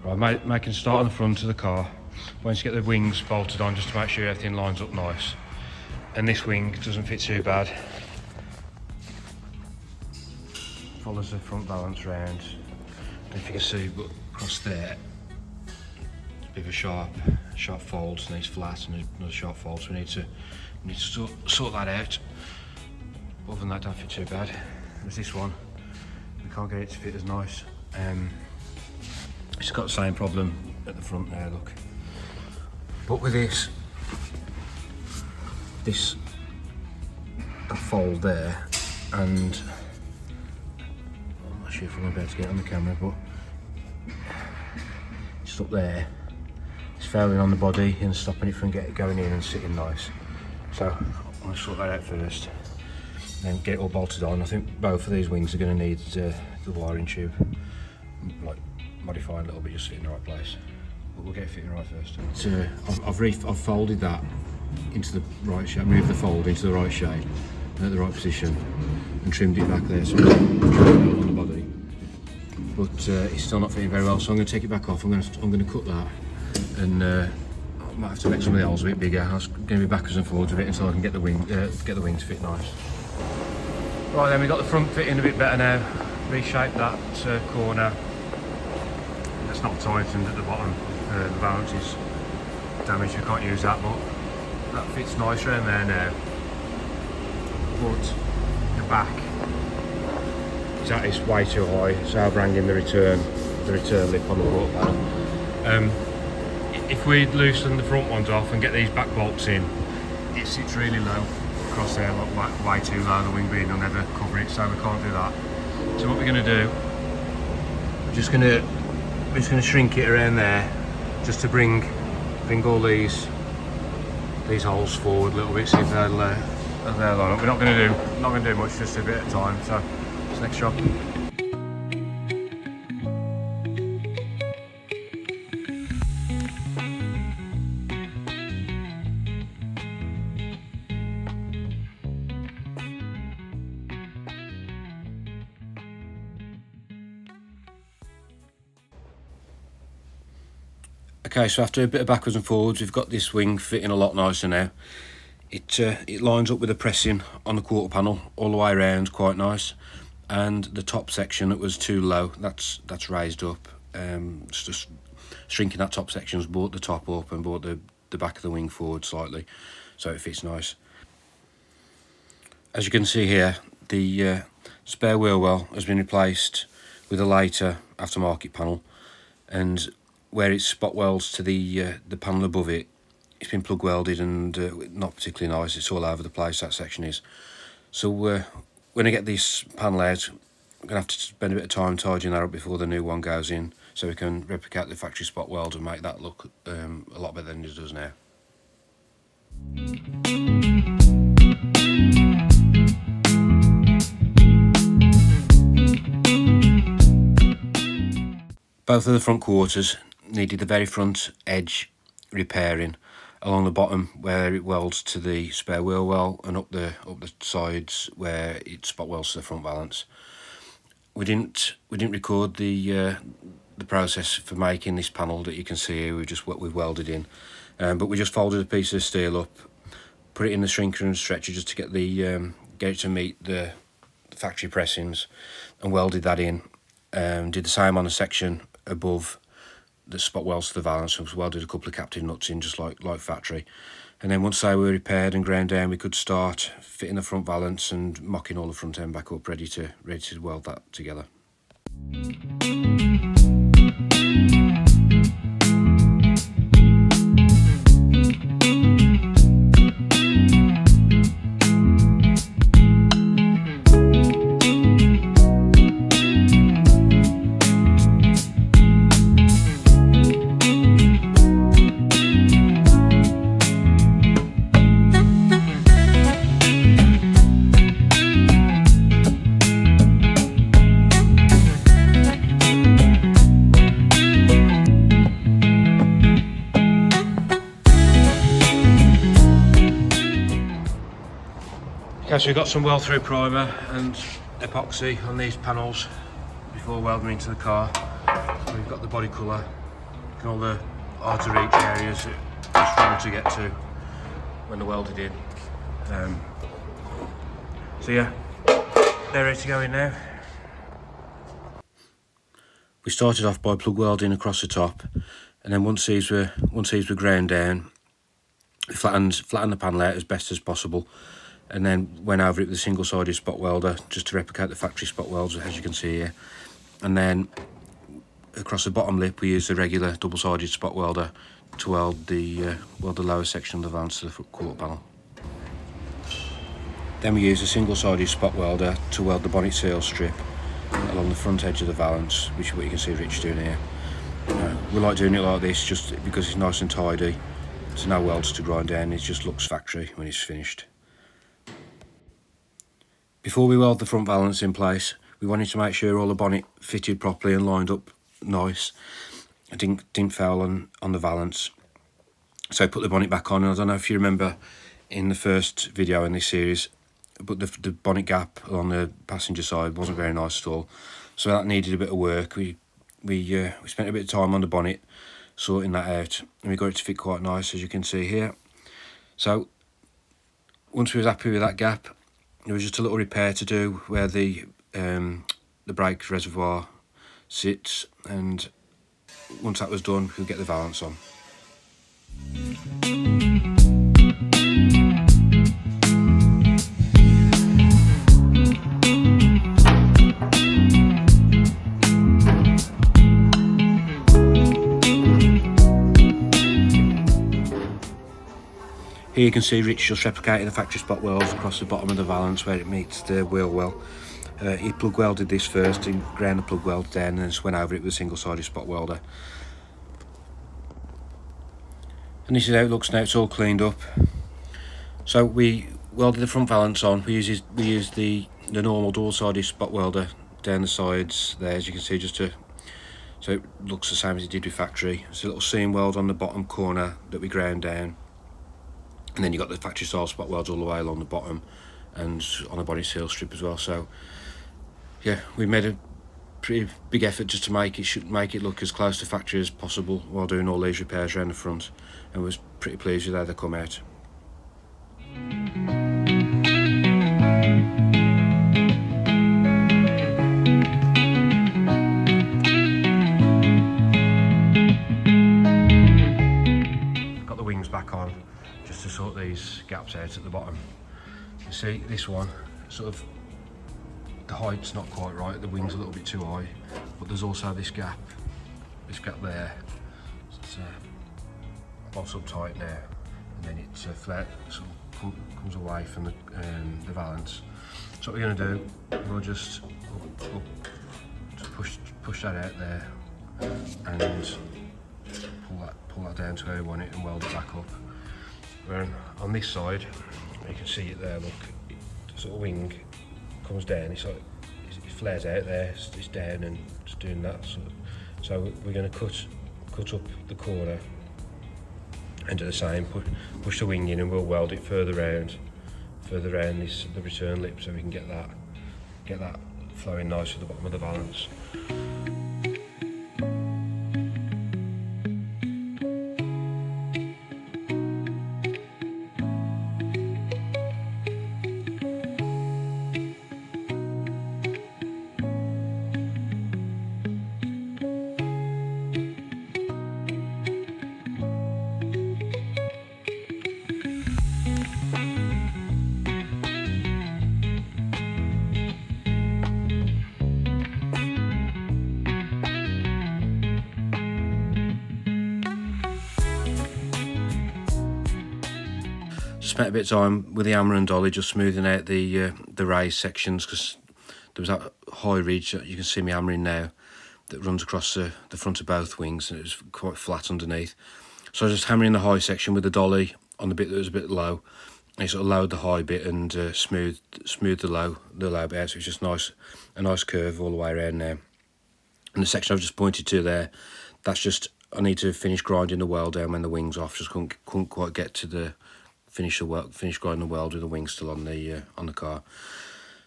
Right, making a start on the front of the car. Once you get the wings bolted on, just to make sure everything lines up nice. And this wing doesn't fit too bad. Follows the front valance round. And if you can see, but across there, it's a bit of a sharp fold, so it's flat, and another sharp fold, so we need to sort that out. Other than that, don't fit too bad. There's this one, we can't get it to fit as nice. It's got the same problem at the front there, look. But with that fold there, and I'm not sure if I'm going to be able to get it on the camera, but just up there, it's failing on the body and stopping it from going in and sitting nice. So I'm going to sort that out first, then get it all bolted on. I think both of these wings are going to need the wiring tube, like modify a little bit, just fit in the right place. But we'll get it fitting right first. So I've folded that into the right shape, moved the fold into the right shape, at the right position, and trimmed it back there so it's on the body. But it's still not fitting very well, so I'm going to take it back off. I'm going to cut that, and I might have to make some of the holes a bit bigger. I'm going to be backwards and forwards a bit until I can get the wing to fit nice. Right then, we've got the front fitting a bit better now. Reshape that corner. It's not tightened at the bottom. The valance is damaged, we can't use that, but that fits nice around there now. But the back is way too high, so I've rang in the return lip on the quarter panel. If we loosen the front ones off and get these back bolts in, it sits really low across there, way too low. The wing beam will never cover it, so we can't do that. So what we're going to do, we're just going to shrink it around there, just to bring all these holes forward a little bit, see if they'll line up. We're not going to do much, just a bit at a time. So it's next shot. Okay, so after a bit of backwards and forwards, we've got this wing fitting a lot nicer now. It lines up with the pressing on the quarter panel all the way around, quite nice. And the top section that was too low, that's raised up. Just shrinking that top section has brought the top up and brought the back of the wing forward slightly, so it fits nice. As you can see here, the spare wheel well has been replaced with a later aftermarket panel, and where it's spot welds to the panel above it, it's been plug welded and not particularly nice. It's all over the place, that section is. So when I get this panel out, I'm going to have to spend a bit of time tidying that up before the new one goes in, so we can replicate the factory spot weld and make that look a lot better than it does now. Both of the front quarters needed the very front edge repairing along the bottom where it welds to the spare wheel well, and up the sides where it spot welds to the front valance. We didn't record the process for making this panel that you can see here. We've welded in, but we just folded a piece of steel up, put it in the shrinker and stretcher just to get it to meet the factory pressings, and welded that in. Did the same on the section above the spot welds to the valance, and welded a couple of captive nuts in just like factory. And then once they were repaired and ground down, we could start fitting the front valance and mocking all the front end back up, ready to weld that together. Okay, so we've got some weld-through primer and epoxy on these panels before welding into the car. So we've got the body colour and all the hard to reach areas that I struggled to get to when the welded in. So yeah, they're ready to go in now. We started off by plug welding across the top, and then once these were ground down, we flattened the panel out as best as possible, and then went over it with a single-sided spot welder just to replicate the factory spot welds, as you can see here. And then across the bottom lip we used the regular double-sided spot welder to weld the lower section of the valance to the quarter panel. Then we used a single-sided spot welder to weld the bonnet seal strip along the front edge of the valance, which is what you can see Rich doing here. We like doing it like this just because it's nice and tidy. There's no welds to grind down, it just looks factory when it's finished. Before we weld the front valance in place, we wanted to make sure all the bonnet fitted properly and lined up nice. It didn't foul on the valance. So I put the bonnet back on, and I don't know if you remember in the first video in this series, but the bonnet gap on the passenger side wasn't very nice at all, so that needed a bit of work. We spent a bit of time on the bonnet sorting that out, and we got it to fit quite nice, as you can see here. So once we was happy with that gap, there was just a little repair to do where the brake reservoir sits, and once that was done we could get the valance on. Here you can see Rich just replicating the factory spot welds across the bottom of the valance where it meets the wheel well. He plug welded this first, he ground the plug weld down, and then just went over it with a single-sided spot welder. And this is how it looks now, it's all cleaned up. So we welded the front valance on. We used the normal dual-sided spot welder down the sides there, as you can see, so it looks the same as it did with factory. There's a little seam weld on the bottom corner that we ground down. And then you've got the factory style spot welds all the way along the bottom and on the bonnet seal strip as well. So yeah, we made a pretty big effort just to make it look as close to factory as possible while doing all these repairs around the front, and was pretty pleased with how they come out. Got the wings back on just to sort these gaps out at the bottom. You see this one, sort of the height's not quite right, the wing's a little bit too high, but there's also this gap there, so it's bolts up tight now, and then it's flat, sort of comes away from the valance. So what we're going to do, we'll just push that out there and pull that down to where we want it and weld it back up. Where on this side, you can see it there, look, the sort of wing comes down, it flares out there, it's down and it's doing that. So we're going to cut up the corner and do the same, push the wing in, and we'll weld it further round the return lip, so we can get that flowing nice to the bottom of the valance. Spent a bit of time with the hammer and dolly just smoothing out the raised sections, because there was that high ridge that you can see me hammering now that runs across the front of both wings, and it was quite flat underneath. So I was just hammering the high section with the dolly on the bit that was a bit low, and it sort of lowered the high bit and smoothed the low bit out, so it's just a nice curve all the way around now. And the section I've just pointed to there, that's just, I need to finish grinding the weld down when the wing's off. Just couldn't quite get to the finish grinding the weld with the wings still on the car.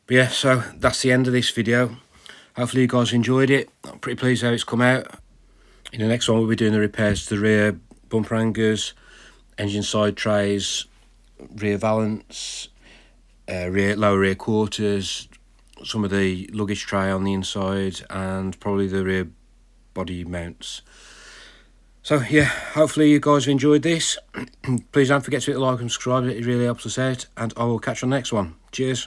But yeah, so that's the end of this video. Hopefully you guys enjoyed it. I'm pretty pleased how it's come out. In the next one we'll be doing the repairs to the rear bumper hangers, engine side trays, rear valance, lower rear quarters, some of the luggage tray on the inside, and probably the rear body mounts. So yeah, hopefully you guys have enjoyed this. Please don't forget to hit the like and subscribe, it really helps us out, and I will catch you on the next one. Cheers.